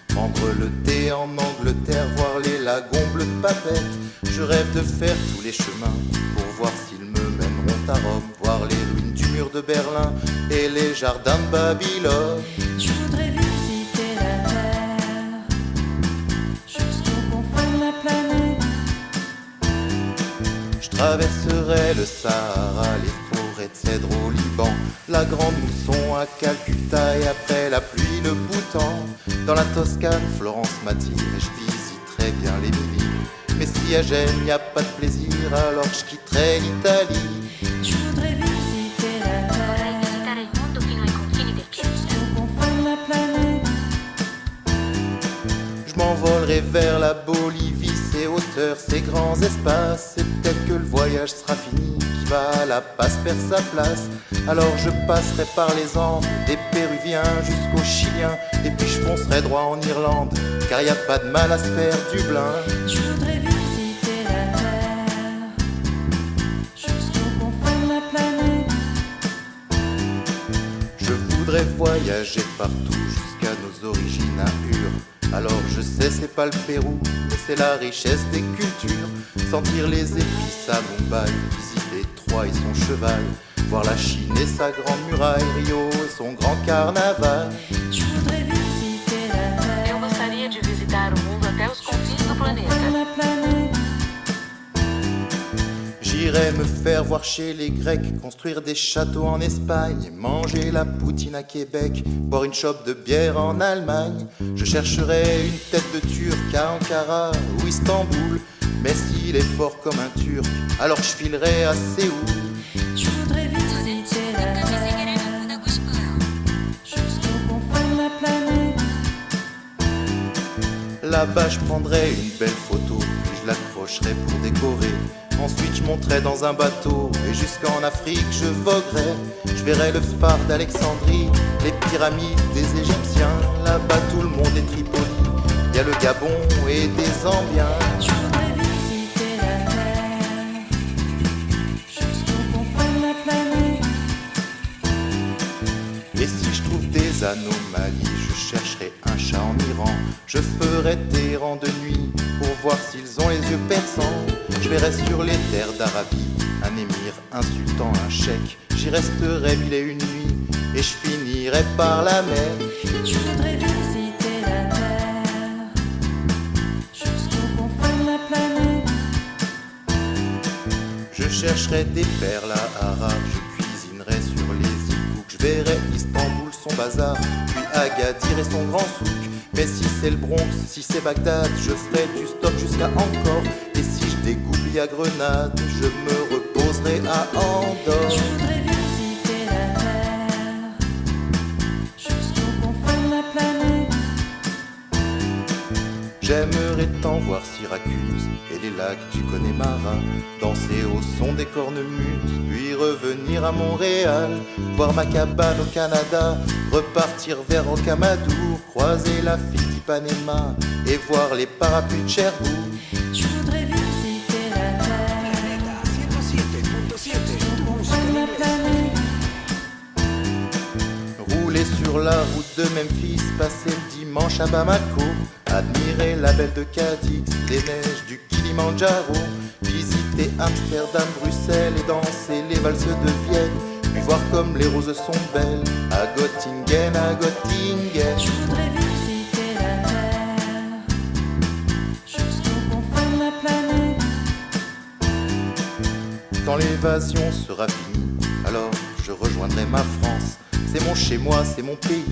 prendre le thé en Angleterre, voir les lagons bleus de Papette. Je rêve de faire tous les chemins pour voir s'ils me mèneront à Rome, voir les ruines du mur de Berlin et les jardins de Babylone. Je voudrais visiter la Terre jusqu'au confins de la planète. Je traverserai le Sahara, les forêts de cèdre au Liban, la grande mousson à Calcutta et après la pluie le Bhoutan. Dans la Toscane, Florence m'attire et je visiterai bien l'Émilie. Mais si à Gênes y a pas de plaisir, alors je quitterai l'Italie. Je voudrais visiter la Vorrei Terre visitare il mondo fino ai confini del pianeta. jusqu'au confins de la planète. Je m'envolerai vers la Bolivie, ses hauteurs, ses grands espaces. Et peut-être que le voyage sera fini, qui va à la passe perd sa place. Alors je passerai par les Andes, des Péruviens jusqu'aux Chiliens. Et puis je foncerai droit en Irlande, car y a pas de mal à se faire du blin. Je voudrais visiter la Terre jusqu'au confins de la planète. Je voudrais voyager partout jusqu'à nos origines à Ur. Alors je sais c'est pas le Pérou, mais c'est la richesse des cultures. Sentir les épices à Mumbai, visiter Troie et son cheval, voir la Chine et sa grande muraille, Rio et son grand carnaval. Je voudrais visiter la Terre Eu gostaria de visitar o mundo até os confins do confins de planeta. la planète. J'irai me faire voir chez les Grecs, construire des châteaux en Espagne, manger la poutine à Québec, boire une chope de bière en Allemagne. Je chercherai une tête de Turc à Ankara ou Istanbul, mais s'il est fort comme un Turc, alors je filerai à Séoul. Je voudrais visiter la Terre jusqu'au confins de la planète. Là-bas je prendrai une belle photo, puis je l'accrocherai pour décorer. Ensuite je monterai dans un bateau et jusqu'en Afrique je voguerai. Je verrai le phare d'Alexandrie, les pyramides des Égyptiens. Là-bas tout le monde est Tripoli, y a le Gabon et des Zambiens. Je voudrais visiter la Terre jusqu'au confins de la planète. Et si je trouve des anomalies, je chercherai un chat en Iran. Je ferai des rangs de nuit pour voir s'ils ont les yeux perçants. Je verrai sur les terres d'Arabie un émir insultant un cheikh. J'y resterai 1001 nuits et je finirai par la mer. Je voudrais visiter la Terre jusqu'au confins de la planète. Je chercherai des perles à Arras, je cuisinerai sur les îles Cook. Je verrai Istanbul, son bazar, puis Agadir et son grand souk. Mais si c'est le Bronx, si c'est Bagdad, je ferai du stop jusqu'à Angkor. Et si je dégoupille à Grenade, je me reposerai à Andorre. Je voudrais visiter la Terre jusqu'au confins de la planète. J'aimerais tant voir Syracuse et les lacs du Connemara, danser au son des cornemuses, puis revenir à Montréal, voir ma cabane au Canada, repartir vers Rocamadour, croiser la fille d'Ipanema et voir les parapluies de Cherbourg. Je voudrais visiter la Terre jusqu'au confins de la planète. Rouler sur la route de Memphis, passer le dimanche à Bamako, admirer la belle de Cadix, les neiges du Kilimandjaro, visiter Amsterdam, Bruxelles et danser les valses de Vienne, puis voir comme les roses sont belles à Göttingen, à Göttingen. Je voudrais visiter la Terre jusqu'au confins de la planète. Quand l'évasion sera finie, alors je rejoindrai ma France. C'est mon chez-moi, c'est mon pays,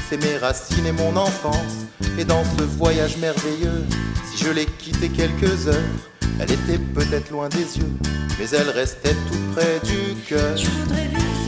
c'est mes racines et mon enfance. Et dans ce voyage merveilleux, si je l'ai quittée quelques heures, elle était peut-être loin des yeux, mais elle restait tout près du cœur. Je voudrais visiter